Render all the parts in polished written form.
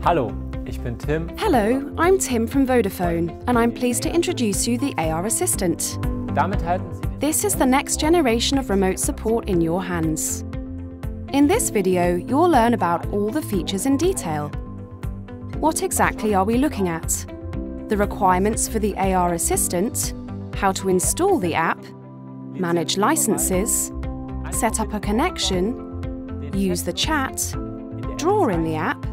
Hallo, ich bin Tim. Hello, I'm Tim from Vodafone, and I'm pleased to introduce you the AR Assistant. Damit halten Sie This is the next generation of remote support in your hands. In this video, you'll learn about all the features in detail. What exactly are we looking at? The requirements for the AR Assistant, how to install the app, manage licenses, set up a connection, use the chat, draw in the app,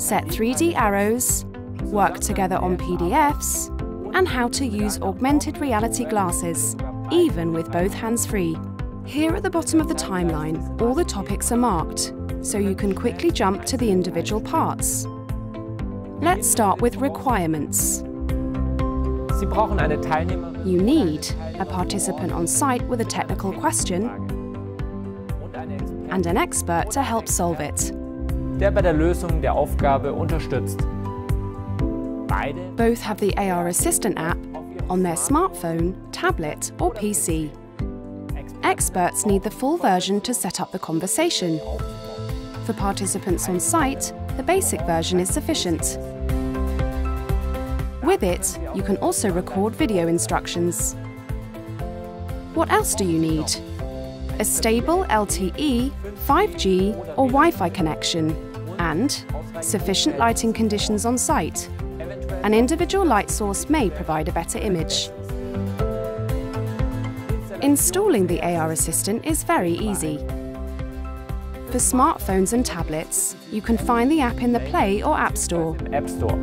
set 3D arrows, work together on PDFs, and how to use augmented reality glasses, even with both hands free. Here at the bottom of the timeline, all the topics are marked, so you can quickly jump to the individual parts. Let's start with requirements. Sie brauchen eine Teilnehmerin You need a participant on site with a technical question and an expert to help solve it. der bei der Lösung der Aufgabe unterstützt. Beide Both have the AR Assistant app on their smartphone, tablet or PC. Experts need the full version to set up the conversation. For participants on site, the basic version is sufficient. With it, you can also record video instructions. What else do you need? A stable LTE, 5G or Wi-Fi connection, and sufficient lighting conditions on site. An individual light source may provide a better image. Installing the AR Assistant is very easy. For smartphones and tablets, you can find the app in the Play or App Store. App Store.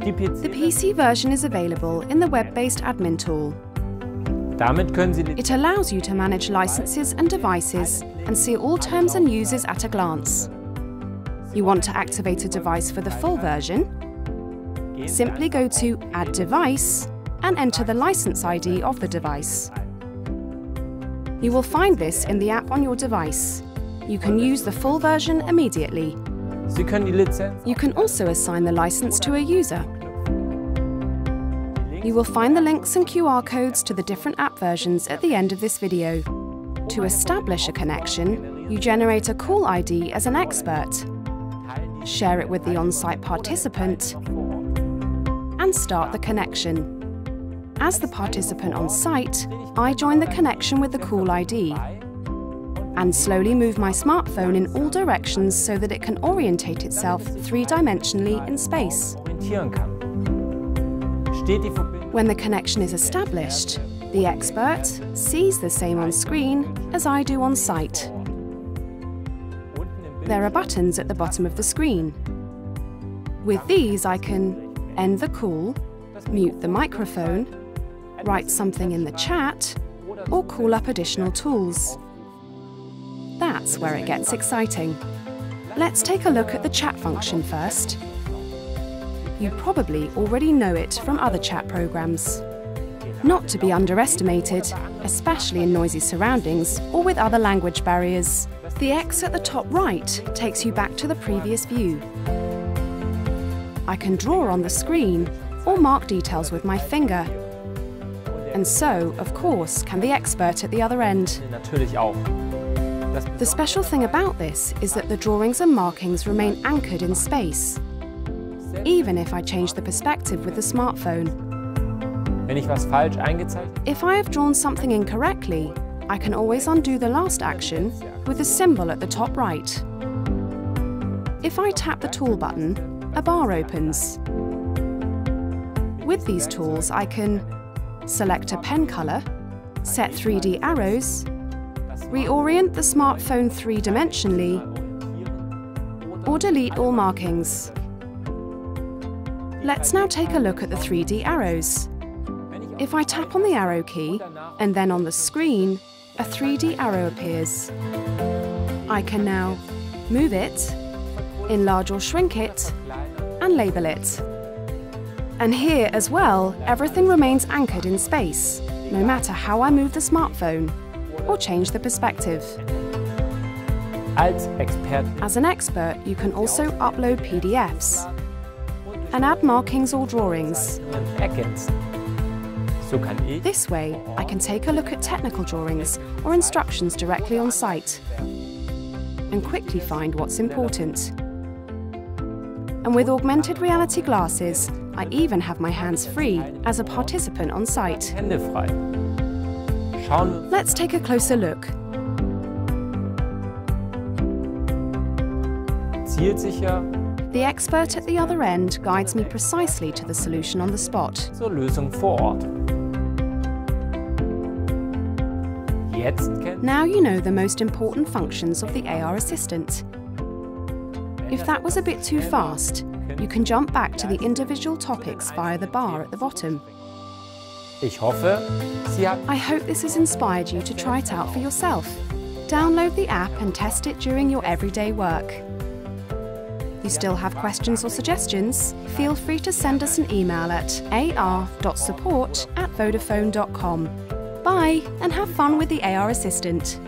Die The PC. PC version is available in the web-based admin tool. Damit können Sie It allows you to manage licenses and devices and see all terms and uses at a glance. You want to activate a device for the full version? Simply go to Add Device and enter the license ID of the device. You will find this in the app on your device. You can use the full version immediately. Sie können die Lizenz You can also assign the license to a user. You will find the links and QR codes to the different app versions at the end of this video. To establish a connection, you generate a call ID as an expert, share it with the on-site participant, and start the connection. As the participant on site, I join the connection with the call ID and slowly move my smartphone in all directions so that it can orientate itself three-dimensionally in space. orientieren kann. Steht die Verbindung When the connection is established, the expert sees the same on screen as I do on site. unten im Bild There are buttons at the bottom of the screen. With these, I can end the call, mute the microphone, write something in the chat, or call up additional tools. That's where it gets exciting. Let's take a look at the chat function first. You probably already know it from other chat programs. Not to be underestimated, especially in noisy surroundings or with other language barriers. The X at the top right takes you back to the previous view. I can draw on the screen or mark details with my finger. And so, of course, can the expert at the other end. natürlich auch. Das The special thing about this is that the drawings and markings remain anchored in space, even if I change the perspective with the smartphone. Wenn ich was falsch eingezeichnet If I have drawn something incorrectly, I can always undo the last action with the symbol at the top right. If I tap the tool button, a bar opens. With these tools, I can select a pen color, set 3D arrows, reorient the smartphone three-dimensionally, or delete all markings. Let's now take a look at the 3D arrows. If I tap on the arrow key and then on the screen, a 3D arrow appears. I can now move it, enlarge or shrink it, and label it. And here as well, everything remains anchored in space, no matter how I move the smartphone or change the perspective. als Experte As an expert, you can also upload PDFs and add markings or drawings. ergänzen. So kann ich This way, I can take a look at technical drawings or instructions directly on site and quickly find what's important. And with augmented reality glasses, I even have my hands free as a participant on site. Hände frei. Let's take a closer look. Zielsicher The expert at the other end guides me precisely to the solution on the spot. zur Lösung vor Ort. Now you know the most important functions of the AR assistant. If that was a bit too fast, you can jump back to the individual topics via the bar at the bottom. Ich hoffe, I hope this has inspired you to try it out for yourself. Download the app and test it during your everyday work. You still have questions or suggestions? Feel free to send us an email at ar.support@vodafone.com. Bye, and have fun with the AR assistant.